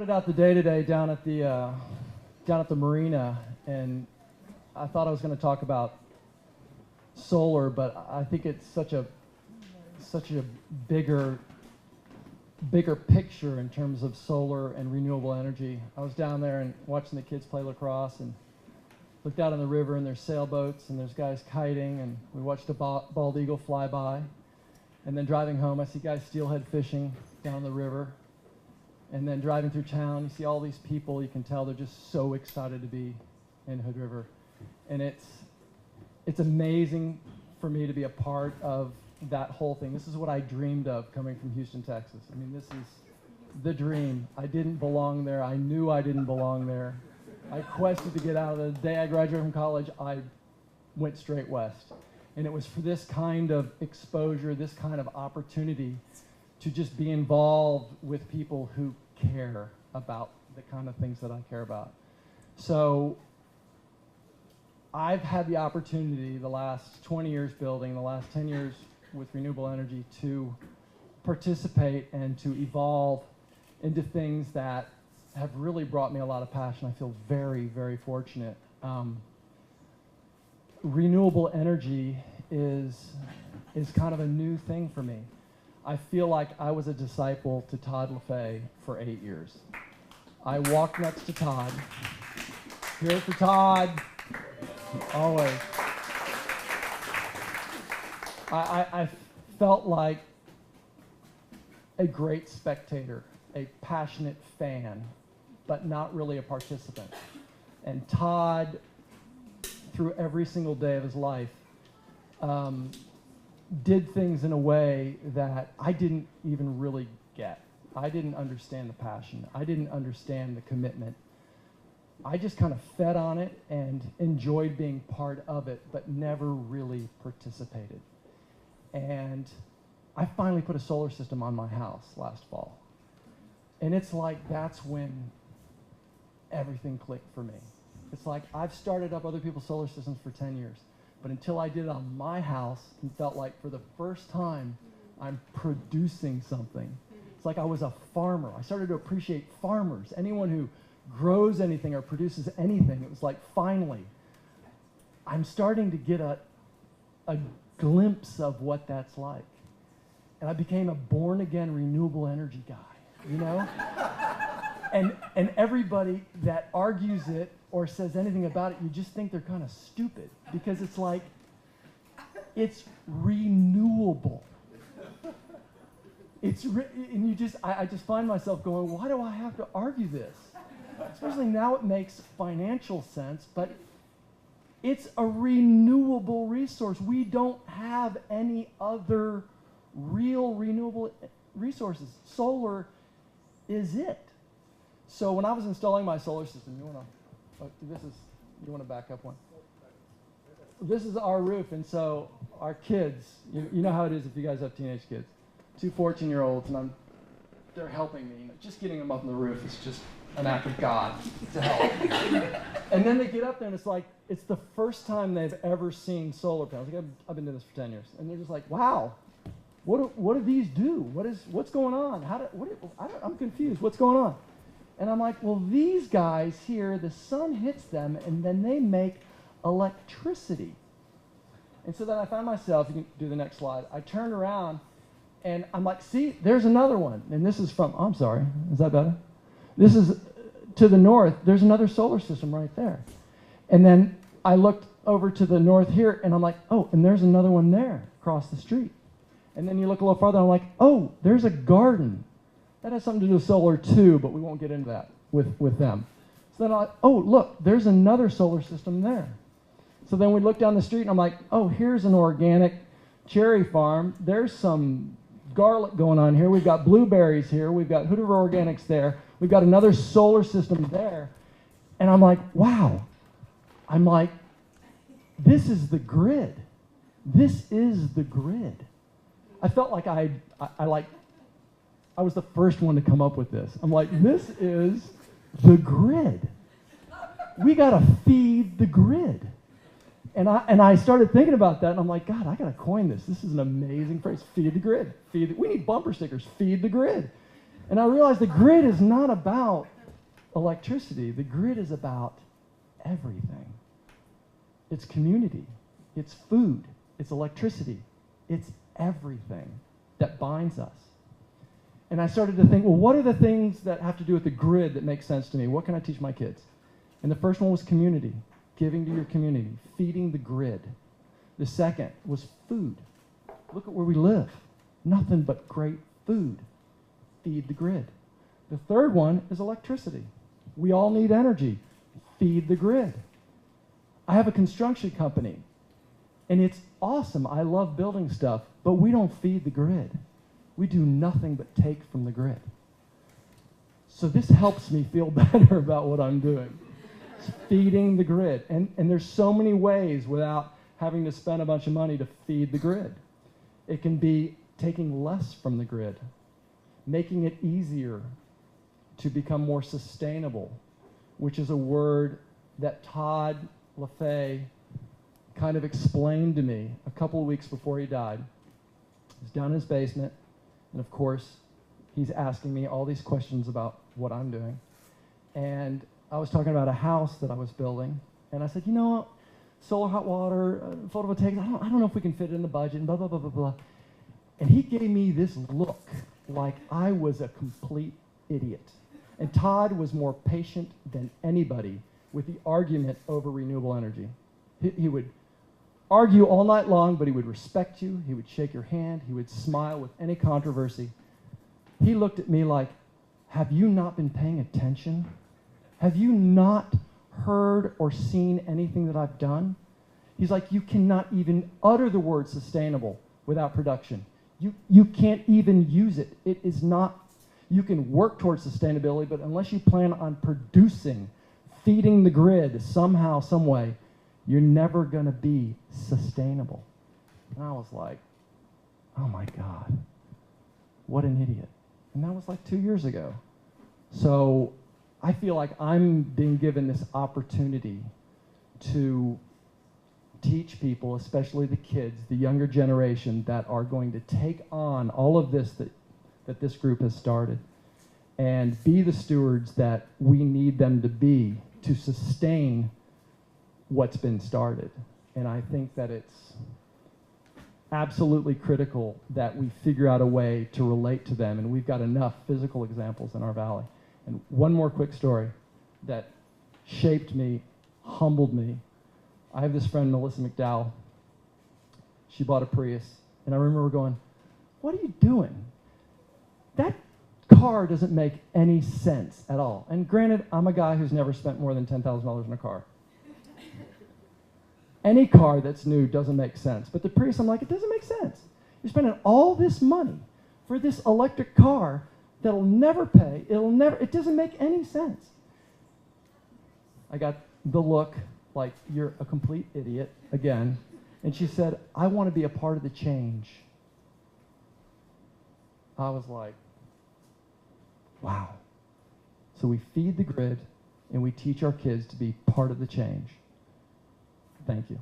started out the day today down at the marina, and I thought I was going to talk about solar, but I think it's such a bigger picture in terms of solar and renewable energy. I was down there and watching the kids play lacrosse, and looked out on the river, and there's sailboats, and there's guys kiting, and we watched a bald eagle fly by. And then driving home, I see guys steelhead fishing down the river. And then driving through town, you see all these people. You can tell they're just so excited to be in Hood River. And it's amazing for me to be a part of that whole thing. This is what I dreamed of coming from Houston, Texas. I mean, this is the dream. I didn't belong there. I knew I didn't belong there. I quested to get out. The day I graduated from college, I went straight west. And it was for this kind of exposure, this kind of opportunity to just be involved with people who care about the kind of things that I care about. So I've had the opportunity the last 20 years building, the last 10 years with renewable energy to participate and to evolve into things that have really brought me a lot of passion. I feel very, very fortunate. Renewable energy is kind of a new thing for me. I feel like I was a disciple to Todd LaFay for 8 years. I walked next to Todd. Here for Todd. Always. I felt like a great spectator, a passionate fan, but not really a participant. And Todd, through every single day of his life, did things in a way that I didn't even really get. I didn't understand the passion. I didn't understand the commitment. I just kind of fed on it and enjoyed being part of it, but never really participated. And I finally put a solar system on my house last fall. And it's like that's when everything clicked for me. It's like I've started up other people's solar systems for 10 years. But until I did it on my house, it felt like for the first time, I'm producing something. It's like I was a farmer. I started to appreciate farmers. Anyone who grows anything or produces anything, it was like, finally, I'm starting to get a glimpse of what that's like. And I became a born-again renewable energy guy, you know? And everybody that argues it or says anything about it, you just think they're kind of stupid, because it's like, it's renewable. And I just find myself going, why do I have to argue this? Especially now it makes financial sense, but it's a renewable resource. We don't have any other real renewable resources. Solar is it. So when I was installing my solar system, you want to back up one? This is our roof, and so our kids, you know how it is if you guys have teenage kids. 2 14-year-olds, and they're helping me. Just getting them up on the roof is just an act of God to help. And then they get up there, and it's like, it's the first time they've ever seen solar panels. Like I've been doing this for 10 years, and they're just like, wow, what do these do? What's going on? I'm confused. What's going on? And I'm like, well, these guys here, the sun hits them, and then they make electricity. And so then I found myself, you can do the next slide, I turned around, and I'm like, see, there's another one. And this is from, I'm sorry, is that better? This is to the north. There's another solar system right there. And then I looked over to the north here, and I'm like, oh, and there's another one there across the street. And then you look a little farther, and I'm like, oh, there's a garden. That has something to do with solar too, but we won't get into that with them. So then oh, look, there's another solar system there. So then we look down the street, and I'm like, oh, here's an organic cherry farm. There's some garlic going on here. We've got blueberries here. We've got Hood River Organics there. We've got another solar system there. And I'm like, wow. I'm like, this is the grid. This is the grid. I felt like I was the first one to come up with this. I'm like, this is the grid. We got to feed the grid. And I started thinking about that, and I'm like, God, I got to coin this. This is an amazing phrase. Feed the grid. We need bumper stickers. Feed the grid. And I realized the grid is not about electricity, the grid is about everything. It's community, it's food, it's electricity, it's everything that binds us. And I started to think, well, what are the things that have to do with the grid that make sense to me? What can I teach my kids? And the first one was community, giving to your community, feeding the grid. The second was food. Look at where we live. Nothing but great food. Feed the grid. The third one is electricity. We all need energy. Feed the grid. I have a construction company, and it's awesome. I love building stuff, but we don't feed the grid. We do nothing but take from the grid. So this helps me feel better about what I'm doing. It's feeding the grid. And there's so many ways without having to spend a bunch of money to feed the grid. It can be taking less from the grid, making it easier to become more sustainable, which is a word that Todd LaFay kind of explained to me a couple of weeks before he died. He's down in his basement, and of course, he's asking me all these questions about what I'm doing. And I was talking about a house that I was building, and I said, you know, solar hot water, photovoltaics, I don't know if we can fit it in the budget, and blah, blah, blah, blah, blah. And he gave me this look like I was a complete idiot. And Todd was more patient than anybody with the argument over renewable energy. He would argue all night long, but he would respect you. He would shake your hand. He would smile with any controversy. He looked at me like, have you not been paying attention? Have you not heard or seen anything that I've done? He's like, you cannot even utter the word sustainable without production. You can't even use it. It is not, you can work towards sustainability, but unless you plan on producing, feeding the grid somehow, some way, you're never going to be sustainable. And I was like, oh my God, what an idiot. And that was like 2 years ago. So I feel like I'm being given this opportunity to teach people, especially the kids, the younger generation that are going to take on all of this that this group has started and be the stewards that we need them to be to sustain what's been started. And I think that it's absolutely critical that we figure out a way to relate to them, and we've got enough physical examples in our valley. And one more quick story that shaped me, humbled me. I have this friend, Melissa McDowell. She bought a Prius, and I remember going, what are you doing? That car doesn't make any sense at all. And granted, I'm a guy who's never spent more than $10,000 in a car. Any car that's new doesn't make sense. But the Prius, I'm like, it doesn't make sense. You're spending all this money for this electric car that'll never pay. It doesn't make any sense. I got the look like, you're a complete idiot, again. And she said, I want to be a part of the change. I was like, wow. So we feed the grid, and we teach our kids to be part of the change. Thank you.